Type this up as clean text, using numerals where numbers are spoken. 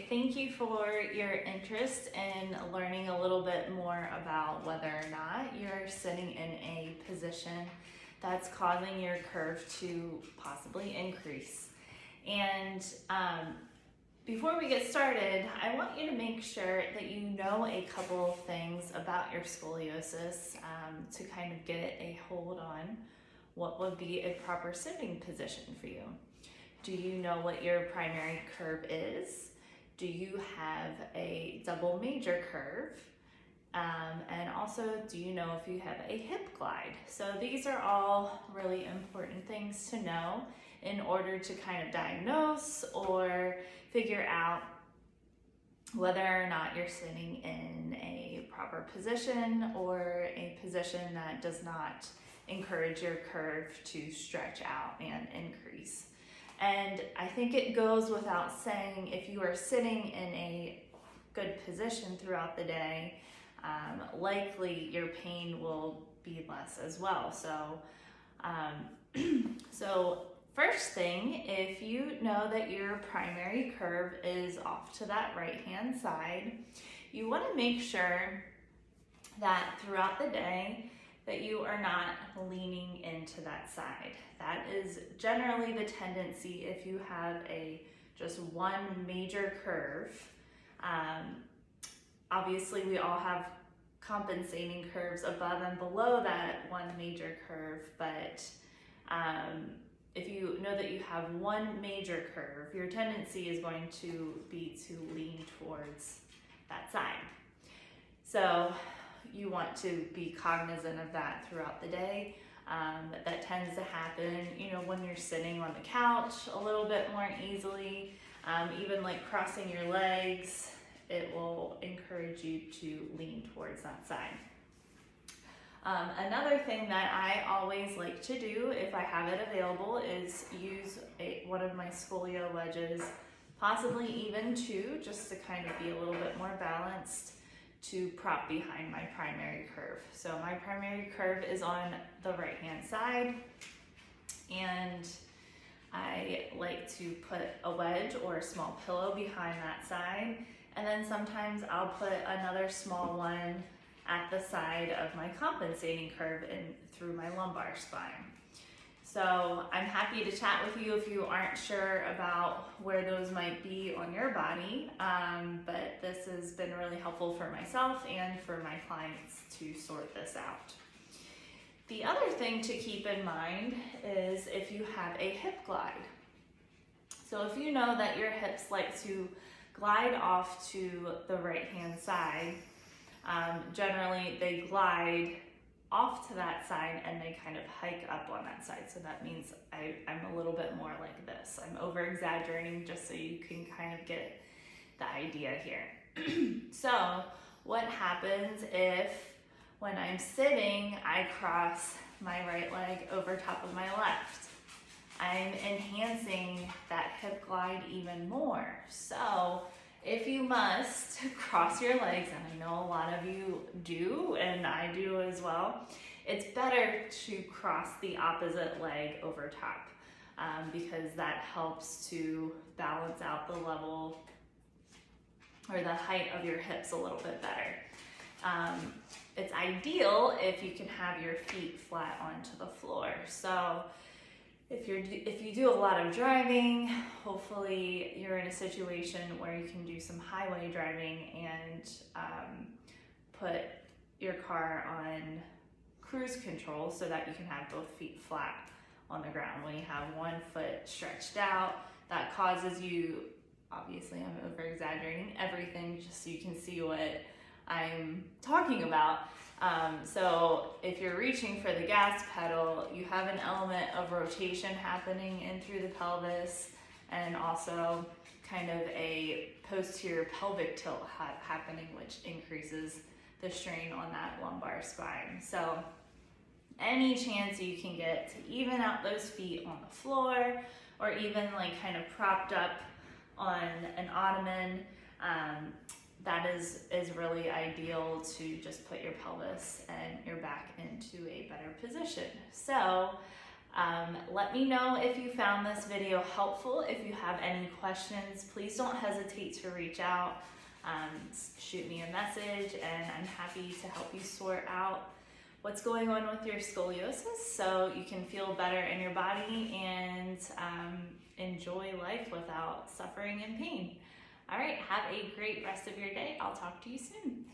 Thank you for your interest in learning a little bit more about whether or not you're sitting in a position that's causing your curve to possibly increase. And before we get started, I want you to make sure that you know a couple of things about your scoliosis to kind of get a hold on what would be a proper sitting position for you. Do you know what your primary curve is? Do you have a double major curve? And also, do you know if you have a hip glide? So these are all really important things to know in order to kind of diagnose or figure out whether or not you're sitting in a proper position or a position that does not encourage your curve to stretch out and increase. And I think it goes without saying, if you are sitting in a good position throughout the day, likely your pain will be less as well. So first thing, if you know that your primary curve is off to that right-hand side, you want to make sure that throughout the day that you are not leaning into that side. That is generally the tendency if you have just one major curve. Obviously, we all have compensating curves above and below that one major curve, but if you know that you have one major curve, your tendency is going to be to lean towards that side. So you want to be cognizant of that throughout the day. That tends to happen, when you're sitting on the couch a little bit more easily, even like crossing your legs, it will encourage you to lean towards that side. Another thing that I always like to do if I have it available is use one of my Scolio wedges, possibly even two, just to kind of be a little bit more balanced, to prop behind my primary curve. So my primary curve is on the right-hand side, and I like to put a wedge or a small pillow behind that side, and then sometimes I'll put another small one at the side of my compensating curve and through my lumbar spine. So I'm happy to chat with you if you aren't sure about where those might be on your body, but this has been really helpful for myself and for my clients to sort this out. The other thing to keep in mind is if you have a hip glide. So if you know that your hips like to glide off to the right-hand side, generally they glide off to that side and they kind of hike up on that side. So that means I'm a little bit more like this. I'm over exaggerating just so you can kind of get the idea here. So what happens if when I'm sitting, I cross my right leg over top of my left? I'm enhancing that hip glide even more. So if you must cross your legs, and I know a lot of you do, and I do as well, it's better to cross the opposite leg over top because that helps to balance out the level or the height of your hips a little bit better. It's ideal if you can have your feet flat onto the floor. So if you do a lot of driving, hopefully you're in a situation where you can do some highway driving and put your car on cruise control so that you can have both feet flat on the ground. When you have one foot stretched out, that causes you, obviously I'm over exaggerating everything just so you can see what I'm talking about. So if you're reaching for the gas pedal, you have an element of rotation happening in through the pelvis, and also kind of a posterior pelvic tilt happening, which increases the strain on that lumbar spine. So any chance you can get to even out those feet on the floor, or even like kind of propped up on an ottoman, that is really ideal to just put your pelvis and your back into a better position. So Let me know if you found this video helpful. If you have any questions, please don't hesitate to reach out. Shoot me a message, and I'm happy to help you sort out what's going on with your scoliosis so you can feel better in your body and enjoy life without suffering and pain. All right, have a great rest of your day. I'll talk to you soon.